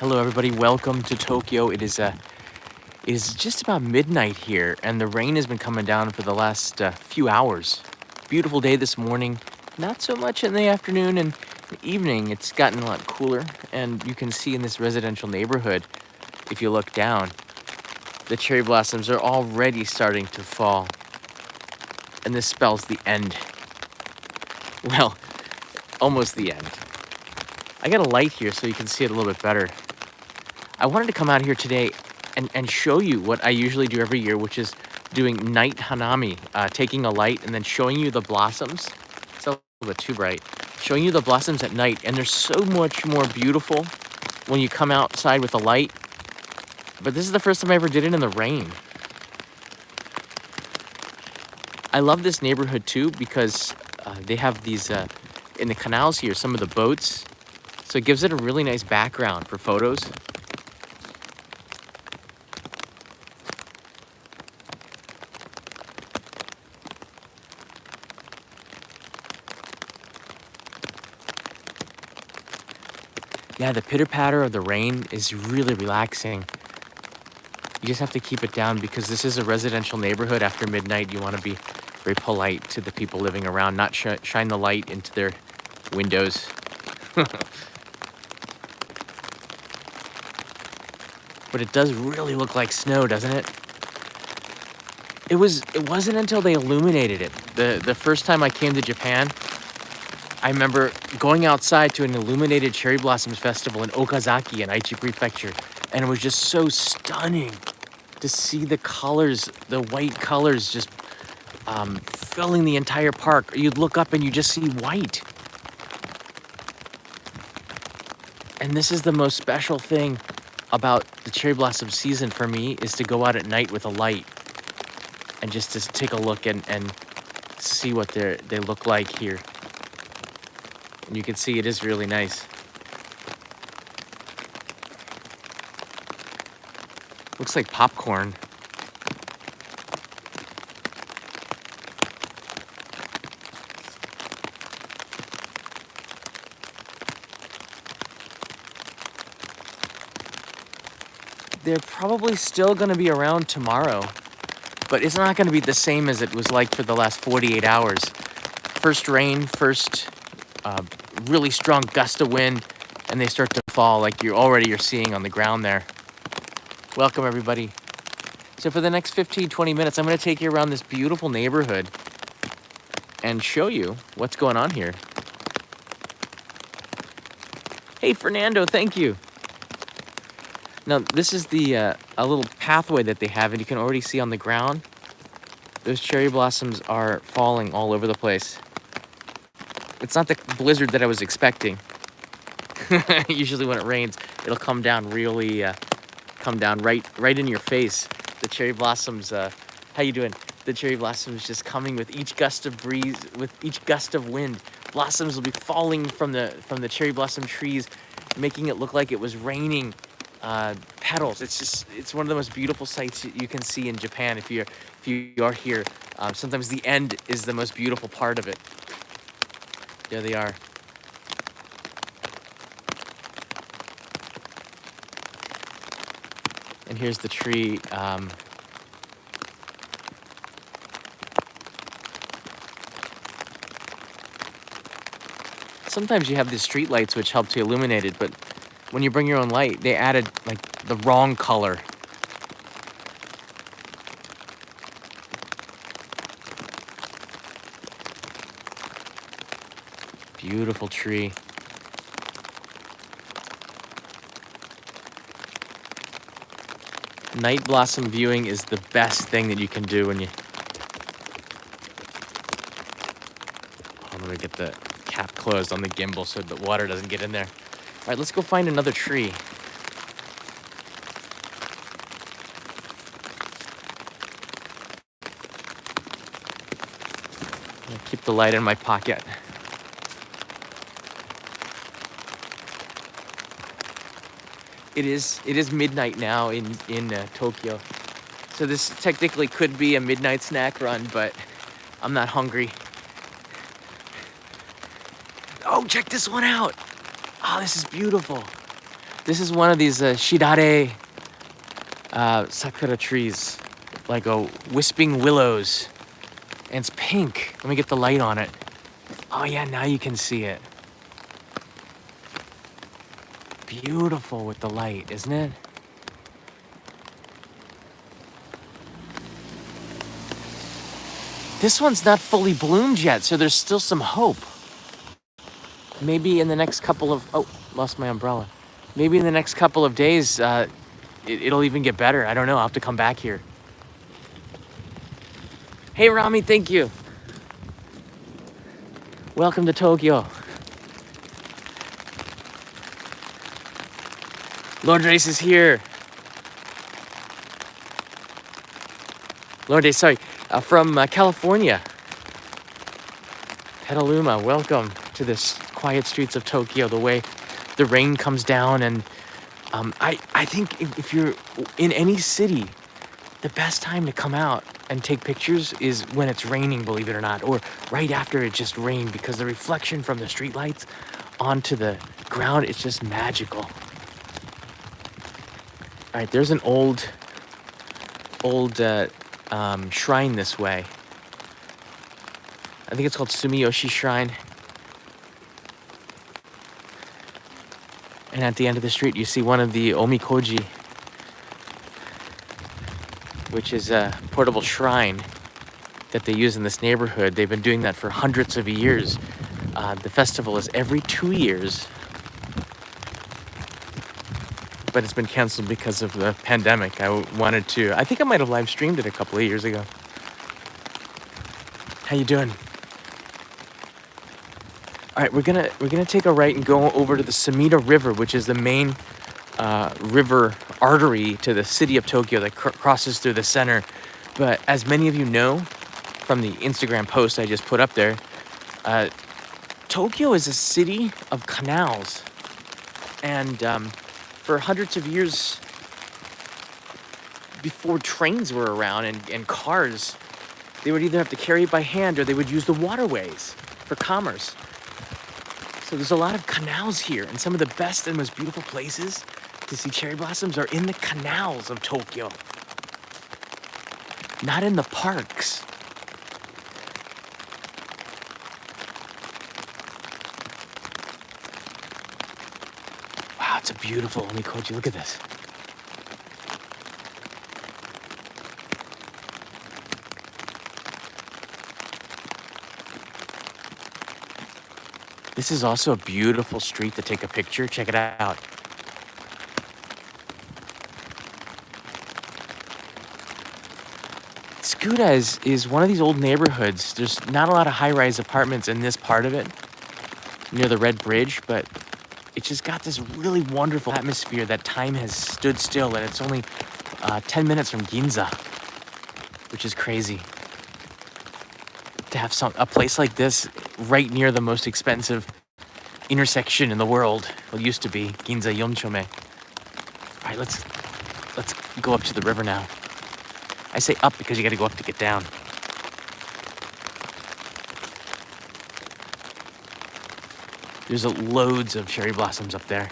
Hello, everybody. Welcome to Tokyo. It is just about midnight here, and the rain has been coming down for the last few hours. Beautiful day this morning. Not so much in the afternoon and the evening. It's gotten a lot cooler, and you can see in this residential neighborhood, if you look down, the cherry blossoms are already starting to fall, and this spells the end. Well, almost the end. I got a light here so you can see it a little bit better. I wanted to come out here today and show you what I usually do every year, which is doing night hanami, taking a light and then showing you the blossoms. It's a little bit too bright. Showing you the blossoms at night, and they're so much more beautiful when you come outside with a light. But this is the first time I ever did it in the rain. I love this neighborhood too because they have these, in the canals here, some of the boats. So it gives it a really nice background for photos. Yeah, the pitter-patter of the rain is really relaxing. You just have to keep it down because this is a residential neighborhood. After midnight, you want to be very polite to the people living around, not shine the light into their windows. But it does really look like snow, doesn't it? It wasn't until they illuminated it. The first time I came to Japan, I remember going outside to an illuminated cherry blossoms festival in Okazaki in Aichi Prefecture, and it was just so stunning to see the colors, the white colors just filling the entire park. You'd look up and you just see white. And this is the most special thing about the cherry blossom season for me, is to go out at night with a light and just to take a look and see what they look like here. And you can see it is really nice. Looks like popcorn. They're probably still going to be around tomorrow, but it's not going to be the same as it was like for the last 48 hours. First rain, first really strong gust of wind, and they start to fall like you're seeing on the ground there. Welcome, everybody. So for the next 15, 20 minutes, I'm going to take you around this beautiful neighborhood and show you what's going on here. Hey, Fernando, thank you. Now, this is a little pathway that they have, and you can already see on the ground, those cherry blossoms are falling all over the place. It's not the blizzard that I was expecting. Usually when it rains, it'll come down really, come down right in your face. The cherry blossoms, how you doing? The cherry blossoms just coming with each gust of breeze, with each gust of wind. Blossoms will be falling from the cherry blossom trees, making it look like it was raining petals. It's one of the most beautiful sights you can see in Japan if you are here. Sometimes the end is the most beautiful part of it. There they are. And here's the tree. Sometimes you have these street lights which help to illuminate it, but when you bring your own light, they added like the wrong color. Beautiful tree. Night blossom viewing is the best thing that you can do when you... Oh, let me get the cap closed on the gimbal so the water doesn't get in there. All right, let's go find another tree. I'll keep the light in my pocket. It is midnight now in Tokyo. So this technically could be a midnight snack run, but I'm not hungry. Oh, check this one out. Oh, this is beautiful. This is one of these shidare sakura trees, like a wisping willows. And it's pink. Let me get the light on it. Oh yeah, now you can see it. Beautiful with the light, isn't it? This one's not fully bloomed yet, so there's still some hope. Maybe in the next couple of... Oh, lost my umbrella. Maybe in the next couple of days, it'll even get better. I don't know. I'll have to come back here. Hey, Rami, thank you. Welcome to Tokyo. Lord Race is here. Lord Race, sorry, from California. Petaluma, welcome to this quiet streets of Tokyo. The way the rain comes down, and I think if you're in any city, the best time to come out and take pictures is when it's raining, believe it or not, or right after it just rained, because the reflection from the streetlights onto the ground, it's just magical. All right, there's an old shrine this way. I think it's called Sumiyoshi Shrine. And at the end of the street, you see one of the omikoji, which is a portable shrine that they use in this neighborhood. They've been doing that for hundreds of years. The festival is every 2 years, but it's been canceled because of the pandemic. I think I might have live streamed it a couple of years ago. How you doing? All right, we're gonna take a right and go over to the Sumida River, which is the main river artery to the city of Tokyo that crosses through the center. But as many of you know from the Instagram post I just put up there, Tokyo is a city of canals. And for hundreds of years before trains were around and cars, they would either have to carry it by hand or they would use the waterways for commerce. So there's a lot of canals here, and some of the best and most beautiful places to see cherry blossoms are in the canals of Tokyo, not in the parks. Wow, it's a beautiful omikoji. Look at this. This is also a beautiful street to take a picture. Check it out. Tsukuda is one of these old neighborhoods. There's not a lot of high-rise apartments in this part of it, near the Red Bridge, but it's just got this really wonderful atmosphere that time has stood still, and it's only 10 minutes from Ginza, which is crazy. To have a place like this right near the most expensive intersection in the world. Well, used to be Ginza Yonchome. All right, let's go up to the river now. I say up because you got to go up to get down. There's loads of cherry blossoms up there.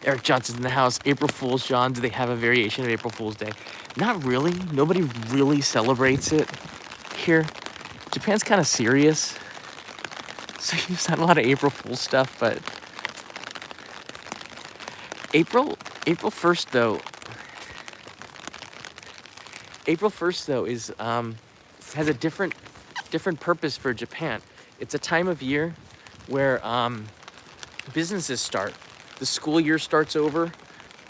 Eric Johnson's in the house. April Fool's, John. Do they have a variation of April Fool's Day? Not really. Nobody really celebrates it here. Japan's kind of serious, so there's not a lot of April Fool's stuff. But April 1st though. April 1st though is has a different purpose for Japan. It's a time of year where businesses start. The school year starts over,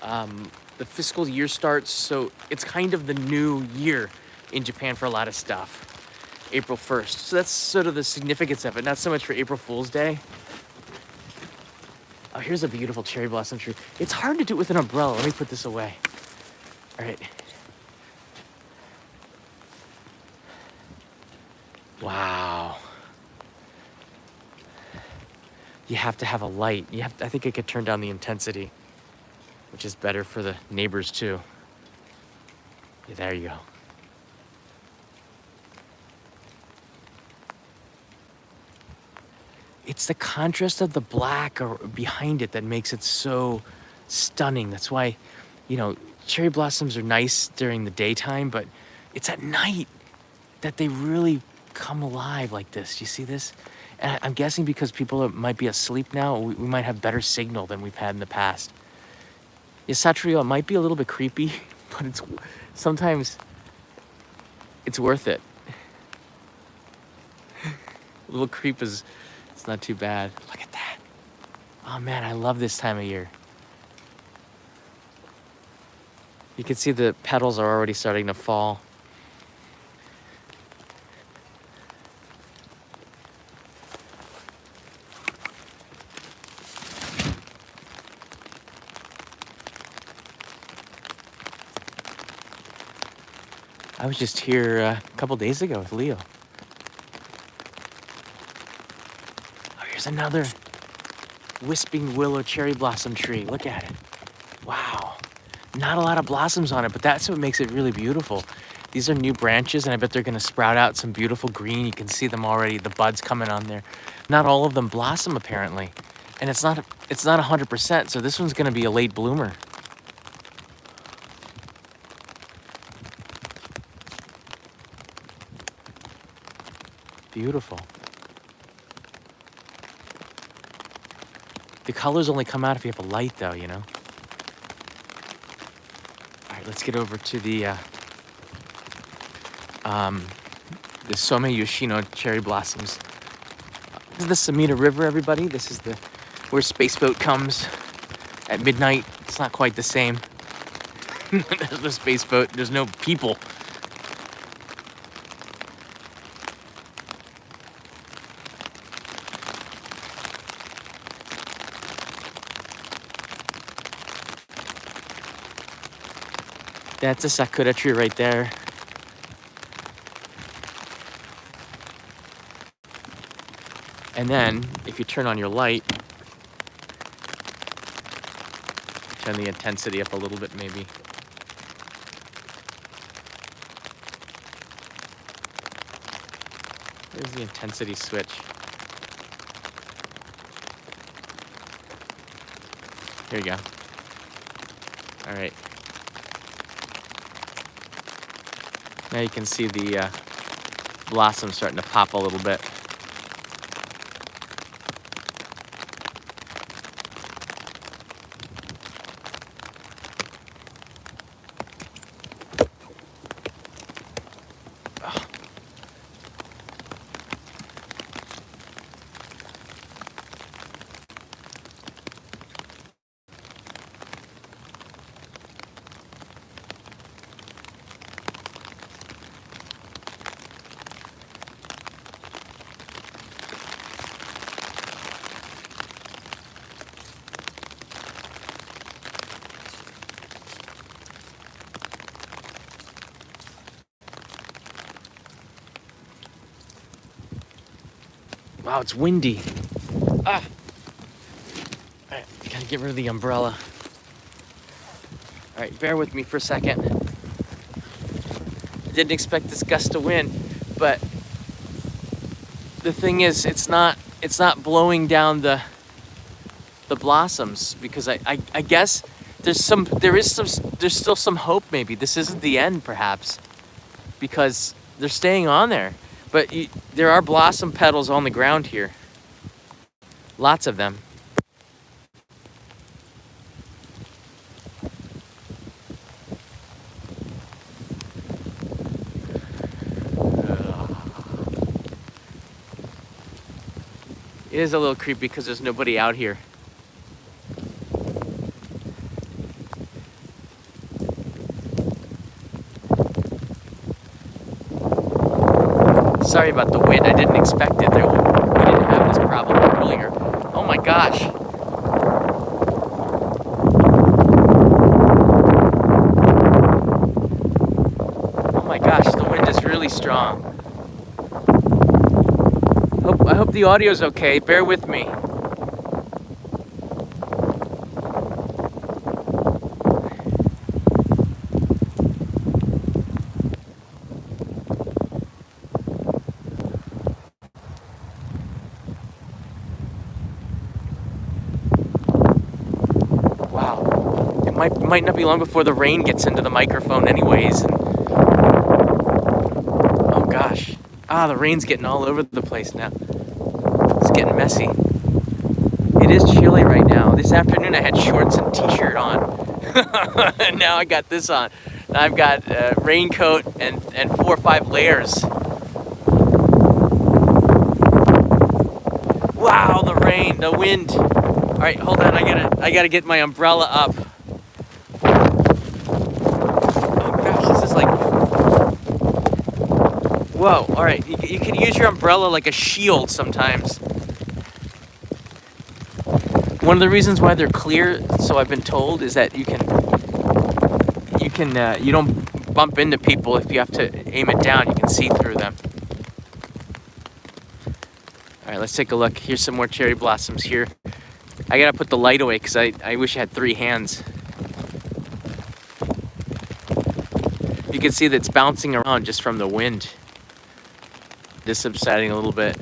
the fiscal year starts, so it's kind of the new year in Japan for a lot of stuff, April 1st. So that's sort of the significance of it, not so much for April Fool's Day. Oh, here's a beautiful cherry blossom tree. It's hard to do it with an umbrella. Let me put this away. All right. Wow. You have to have a light. I think I could turn down the intensity, which is better for the neighbors too. Yeah, there you go. it's the contrast of the black or behind it that makes it so stunning. That's why, you know, cherry blossoms are nice during the daytime, but it's at night that they really come alive like this. You see this? And I'm guessing because might be asleep now, we might have better signal than we've had in the past. Yeah, Satrial might be a little bit creepy, but sometimes it's worth it. A little creep it's not too bad. Look at that. Oh man, I love this time of year. You can see the petals are already starting to fall. I was just here a couple days ago with Leo. Oh, here's another wisping willow cherry blossom tree. Look at it. Wow. Not a lot of blossoms on it, but that's what makes it really beautiful. These are new branches, and I bet they're gonna sprout out some beautiful green. You can see them already, the buds coming on there. Not all of them blossom apparently. And it's not 100%, so this one's gonna be a late bloomer. Beautiful. The colors only come out if you have a light though, you know? All right, let's get over to the Some Yoshino cherry blossoms. This is the Sumida River, everybody. This is where Spaceboat comes at midnight. It's not quite the same. There's no Spaceboat, there's no people. That's a sakura tree right there. And then, if you turn on your light, turn the intensity up a little bit maybe. Where's the intensity switch? Here you go. All right. Now you can see the blossoms starting to pop a little bit. Wow, it's windy. Ah! All right, gotta get rid of the umbrella. All right, bear with me for a second. I didn't expect this gust of wind, but the thing is, it's not blowing down the blossoms, because I guess there's still some hope. Maybe this isn't the end, perhaps, because they're staying on there. But there are blossom petals on the ground here. Lots of them. It is a little creepy because there's nobody out here. Sorry about the wind. I didn't expect it. We didn't have this problem earlier. Oh my gosh. Oh my gosh, the wind is really strong. I hope the audio's okay. Bear with me. might not be long before the rain gets into the microphone anyways. And, oh gosh. The rain's getting all over the place now. It's getting messy. It is chilly right now. This afternoon I had shorts and t-shirt on. And now I got this on. I've got a raincoat and 4 or 5 layers. Wow, the rain, the wind. All right, hold on. I gotta get my umbrella up. Oh gosh, this is like. Whoa. All right, you can use your umbrella like a shield sometimes. One of the reasons why they're clear, so I've been told, is that you don't bump into people if you have to aim it down. You can see through them. All right, let's take a look. Here's some more cherry blossoms here. I gotta put the light away because I wish I had 3 hands. You can see that it's bouncing around just from the wind. Just subsiding a little bit.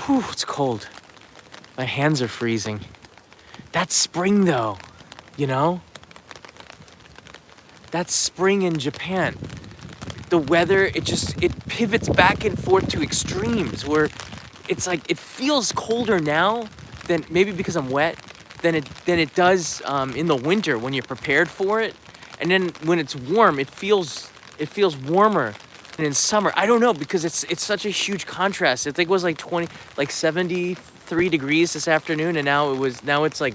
Whew, it's cold. My hands are freezing. That's spring though, you know? That's spring in Japan. The weather, it pivots back and forth to extremes where it's like, it feels colder now than, maybe because I'm wet, than it does in the winter when you're prepared for it. And then when it's warm, it feels warmer than in summer. I don't know, because it's such a huge contrast. I think it was like 73 degrees this afternoon, and now it's like,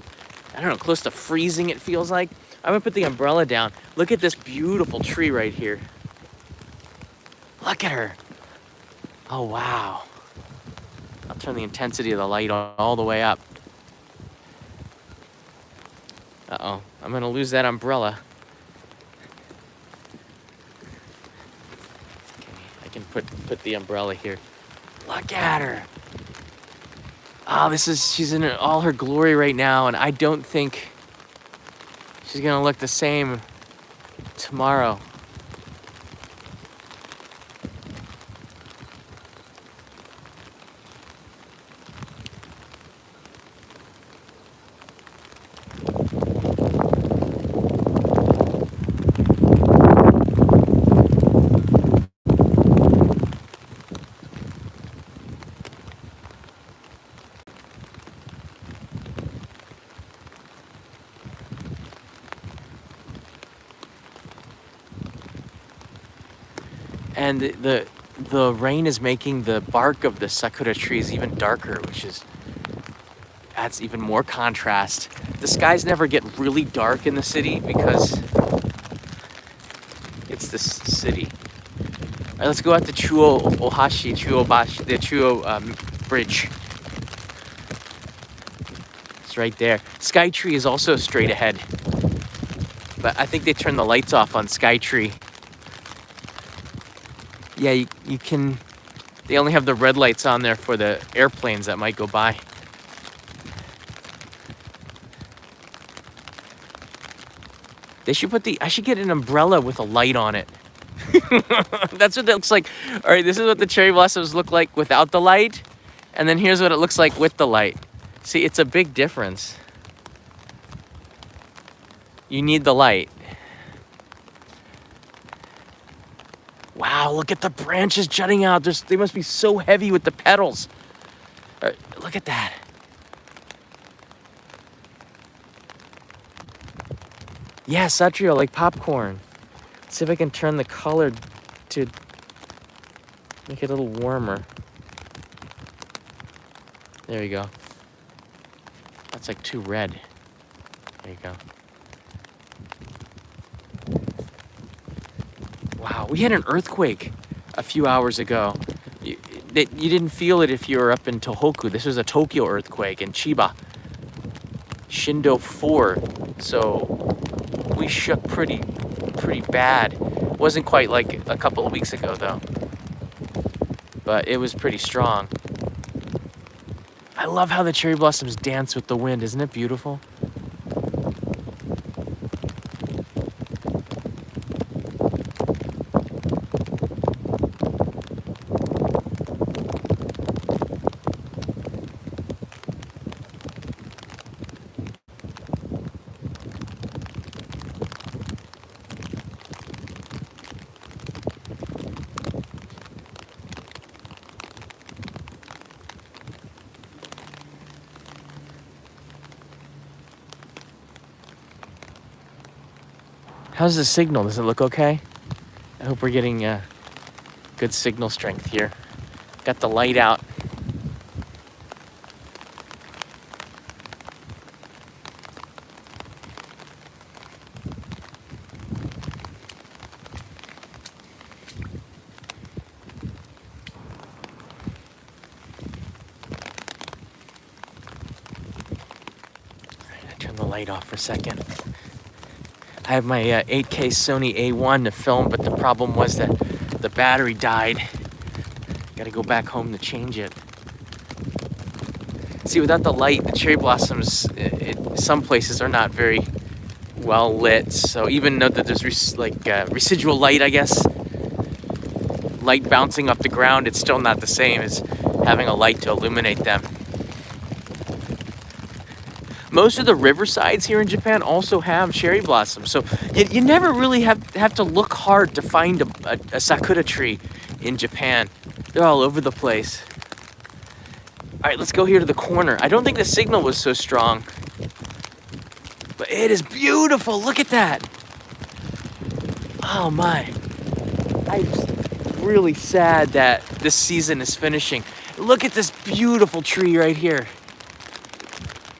I don't know, close to freezing it feels like. I'm gonna put the umbrella down. Look at this beautiful tree right here. Look at her. Oh, wow. I'll turn the intensity of the light all the way up. Uh-oh, I'm gonna lose that umbrella. Okay, I can put the umbrella here. Look at her. Oh, she's in all her glory right now, and I don't think she's gonna look the same tomorrow. And the rain is making the bark of the sakura trees even darker, adds even more contrast. The skies never get really dark in the city because it's this city. All right, let's go out to Chuo-bashi, the Chuo bridge. It's right there. Skytree is also straight ahead, but I think they turned the lights off on Skytree. Yeah, you can, they only have the red lights on there for the airplanes that might go by. They should I should get an umbrella with a light on it. That's what it looks like. All right, this is what the cherry blossoms look like without the light. And then here's what it looks like with the light. See, it's a big difference. You need the light. Wow, look at the branches jutting out. They must be so heavy with the petals. All right, look at that. Yeah, satrio, like popcorn. Let's see if I can turn the color to make it a little warmer. There you go. That's like too red. There you go. Wow, we had an earthquake a few hours ago. You didn't feel it if you were up in Tohoku. This was a Tokyo earthquake in Chiba. Shindo 4. So we shook pretty bad. Wasn't quite like a couple of weeks ago though. But it was pretty strong. I love how the cherry blossoms dance with the wind. Isn't it beautiful? How's the signal? Does it look okay? I hope we're getting good signal strength here. Got the light out. Turn the light off for a second. I have my 8K Sony A1 to film, but the problem was that the battery died. Gotta go back home to change it. See, without the light, the cherry blossoms, some places are not very well lit. So even though that there's residual light, I guess, light bouncing off the ground, it's still not the same as having a light to illuminate them. Most of the riversides here in Japan also have cherry blossoms, so you never really have to look hard to find a sakura tree in Japan. They're all over the place. All right, let's go here to the corner. I don't think the signal was so strong, but it is beautiful. Look at that. Oh my. I'm really sad that this season is finishing. Look at this beautiful tree right here.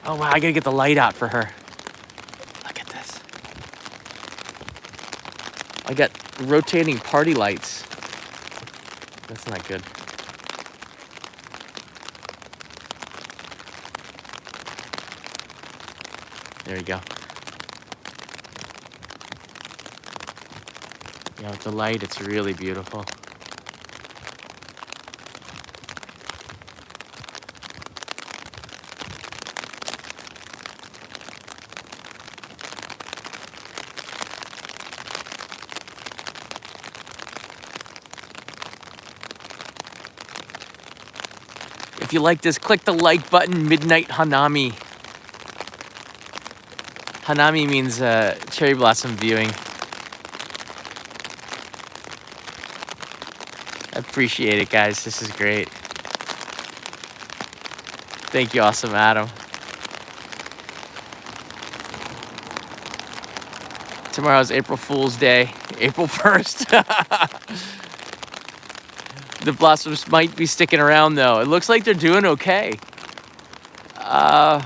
Oh wow, I gotta get the light out for her. Look at this. I got rotating party lights. That's not good. There you go. Yeah, with the light, it's really beautiful. If you like this, click the like button, Midnight Hanami. Hanami means cherry blossom viewing. I appreciate it, guys. This is great. Thank you, Awesome Adam. Tomorrow's April Fool's Day, April 1st. The blossoms might be sticking around, though. It looks like they're doing okay. The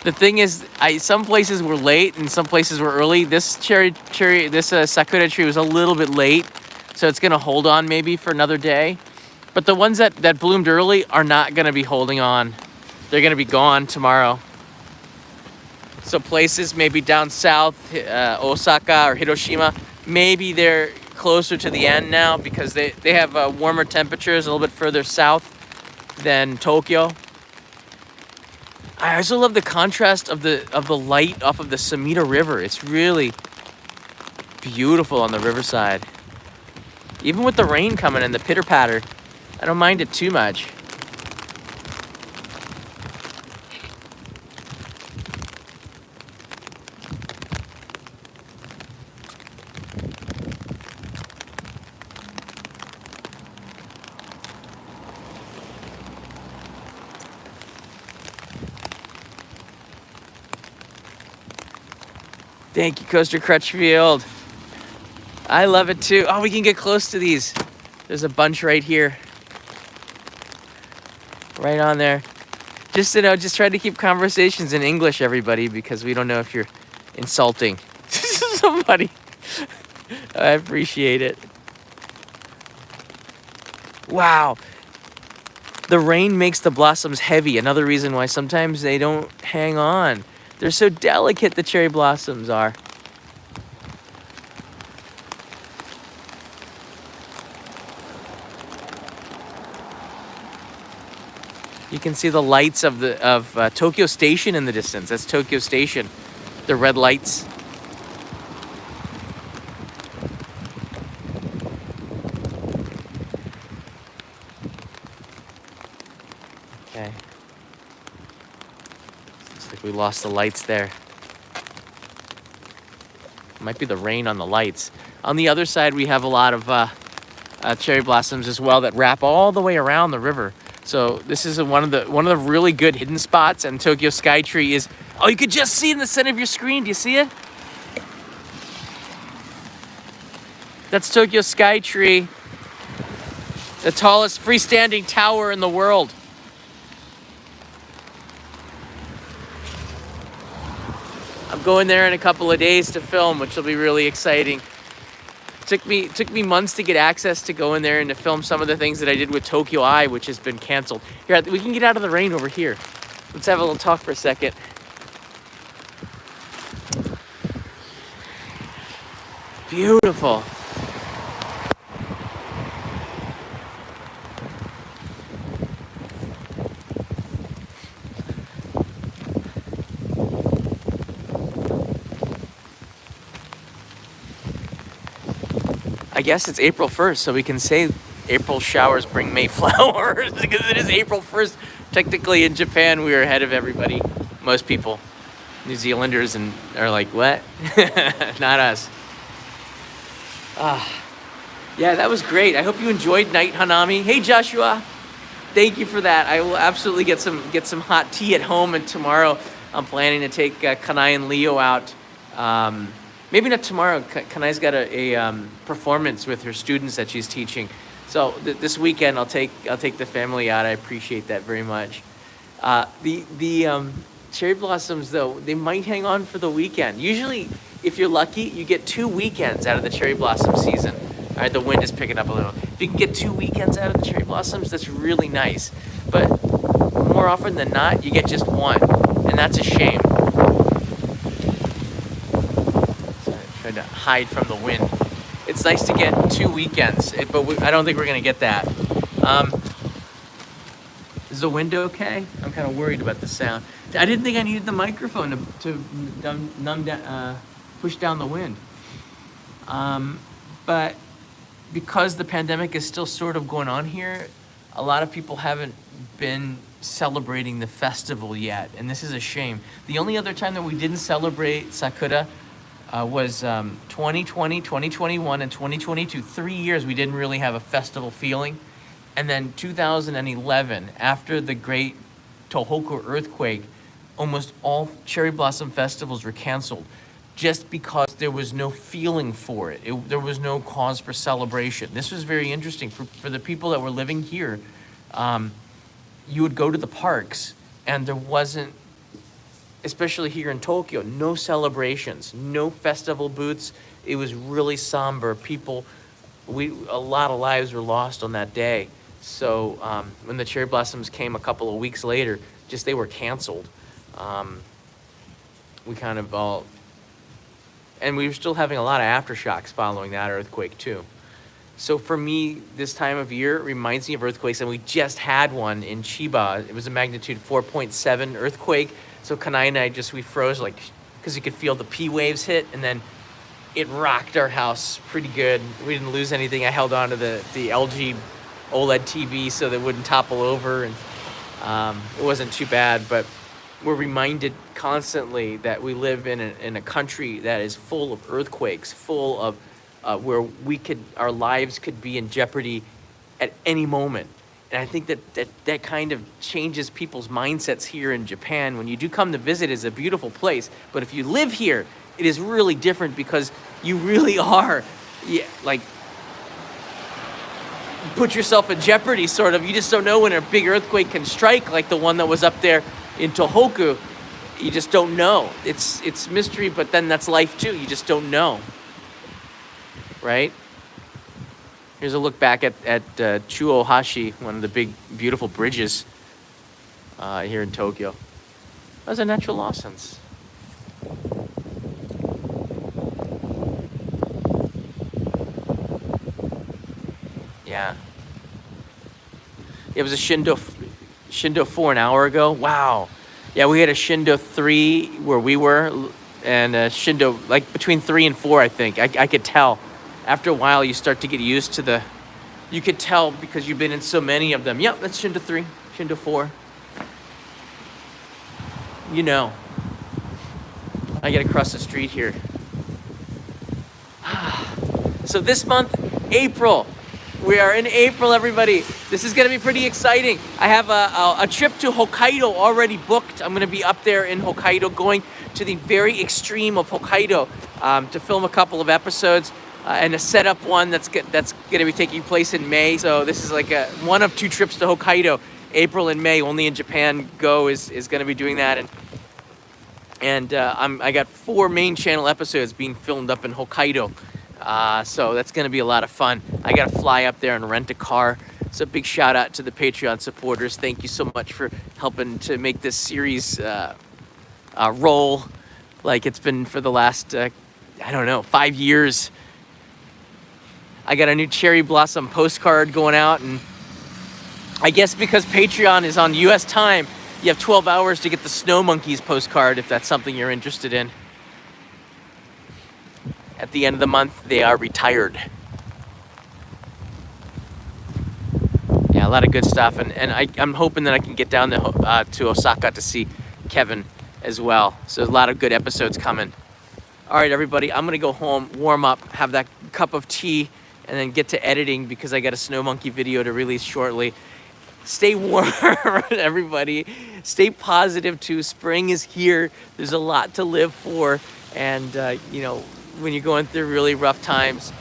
thing is, some places were late and some places were early. This sakura tree was a little bit late, so it's gonna hold on maybe for another day. But the ones that bloomed early are not gonna be holding on. They're gonna be gone tomorrow. So places maybe down south, Osaka or Hiroshima, maybe they're closer to the end now because they have warmer temperatures a little bit further south than Tokyo. I also love the contrast of the light off of the Sumida River. It's really beautiful on the riverside. Even with the rain coming and the pitter patter, I don't mind it too much. Thank you, Coaster Crutchfield. I love it too. Oh, we can get close to these. There's a bunch right here. Right on there. Just try to keep conversations in English, everybody, because we don't know if you're insulting somebody. I appreciate it. Wow. The rain makes the blossoms heavy. Another reason why sometimes they don't hang on. They're so delicate, the cherry blossoms are. You can see the lights of Tokyo Station in the distance. That's Tokyo Station. The red lights. Okay. Looks like we lost the lights there. Might be the rain on the lights. On the other side, we have a lot of cherry blossoms as well that wrap all the way around the river. So this is one of the really good hidden spots. And Tokyo Skytree is, oh, you could just see it in the center of your screen. Do you see it? That's Tokyo Sky Tree, the tallest freestanding tower in the world. I'm going there in a couple of days to film, which will be really exciting. Took me months to get access to go in there and to film some of the things that I did with Tokyo Eye, which has been canceled. Here, we can get out of the rain over here. Let's have a little talk for a second. Beautiful. I guess it's April 1st, so we can say April showers bring May flowers because it is April 1st. Technically, in Japan, we are ahead of everybody. Most people, New Zealanders, and are like, what? Not us. Yeah, that was great. I hope you enjoyed Night Hanami. Hey, Joshua. Thank you for that. I will absolutely get some hot tea at home, and tomorrow I'm planning to take Kanai and Leo out. Maybe not tomorrow. Kanai's got a performance with her students that she's teaching. So this weekend I'll take the family out. I appreciate that very much. The cherry blossoms, though, they might hang on for the weekend. Usually, if you're lucky, you get 2 weekends out of the cherry blossom season. All right, the wind is picking up a little. If you can get 2 weekends out of the cherry blossoms, that's really nice. But more often than not, you get just 1, and that's a shame. To hide from the wind. It's nice to get 2 weekends, but I don't think we're gonna get that. Is the window okay? I'm kind of worried about the sound. I didn't think I needed the microphone to push down the wind. But because the pandemic is still sort of going on here, a lot of people haven't been celebrating the festival yet, and this is a shame. The only other time that we didn't celebrate Tsukuda was 2020, 2021, and 2022. 3 years we didn't really have a festival feeling. And then 2011, after the great Tohoku earthquake, almost all cherry blossom festivals were canceled just because there was no feeling for it. There was no cause for celebration. This was very interesting. For the people that were living here, you would go to the parks and there wasn't, especially here in Tokyo, no celebrations, no festival booths. It was really somber. A lot of lives were lost on that day. So when the cherry blossoms came a couple of weeks later, they were canceled. We kind of and we were still having a lot of aftershocks following that earthquake too. So for me, this time of year reminds me of earthquakes, and we just had one in Chiba. It was a magnitude 4.7 earthquake. So Kanai and I we froze, like, because you could feel the P waves hit, and then it rocked our house pretty good. We didn't lose anything. I held on to the LG OLED TV so that it wouldn't topple over, and it wasn't too bad. But we're reminded constantly that we live in a country that is full of earthquakes, full of where our lives could be in jeopardy at any moment. And I think that kind of changes people's mindsets here in Japan. When you do come to visit, it's a beautiful place. But if you live here, it is really different because you really are, like, put yourself in jeopardy, sort of. You just don't know when a big earthquake can strike, like the one that was up there in Tohoku. You just don't know. It's mystery, but then that's life too. You just don't know, right? Here's a look back at Chuohashi, one of the big, beautiful bridges here in Tokyo. That was a natural Lawson's. Yeah. It was a Shindo 4 an hour ago. Wow. Yeah, we had a Shindo 3 where we were, and a Shindo, like between 3 and 4, I think. I could tell. After a while, you start to get used to you could tell because you've been in so many of them. Yep, that's Shindo 3, Shindo 4. You know. I get across the street here. So this month, April. We are in April, everybody. This is going to be pretty exciting. I have a trip to Hokkaido already booked. I'm going to be up there in Hokkaido, going to the very extreme of Hokkaido to film a couple of episodes. and a setup one that's going to be taking place in May. So this is like one of 2 trips to Hokkaido, April and May. Only in Japan Go is going to be doing that, and I got 4 main channel episodes being filmed up in Hokkaido. So that's going to be a lot of fun. I got to fly up there and rent a car. So a big shout out to the Patreon supporters. Thank you so much for helping to make this series roll like it's been for the last, 5 years. I got a new cherry blossom postcard going out, and I guess because Patreon is on US time, you have 12 hours to get the Snow Monkeys postcard if that's something you're interested in. At the end of the month, they are retired. Yeah, a lot of good stuff, and I'm hoping that I can get down to Osaka to see Kevin as well. So there's a lot of good episodes coming. All right, everybody, I'm gonna go home, warm up, have that cup of tea, and then get to editing because I got a Snow Monkey video to release shortly. Stay warm, everybody. Stay positive too. Spring is here. There's a lot to live for, and when you're going through really rough times,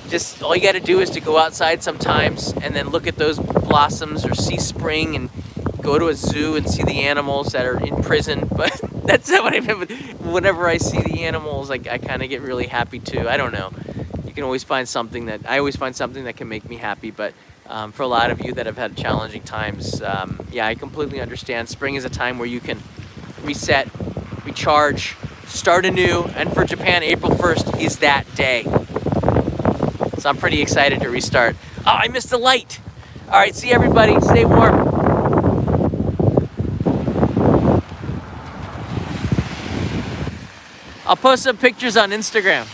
just all you got to do is to go outside sometimes and then look at those blossoms or see spring, and go to a zoo and see the animals that are in prison. But that's not what I meant. Whenever I see the animals, I kind of get really happy too. I don't know. You can always find something I always find something that can make me happy. But for a lot of you that have had challenging times, I completely understand. Spring is a time where you can reset, recharge, start anew. And for Japan, April 1st is that day. So I'm pretty excited to restart. Oh, I missed the light. All right, see everybody. Stay warm. I'll post some pictures on Instagram.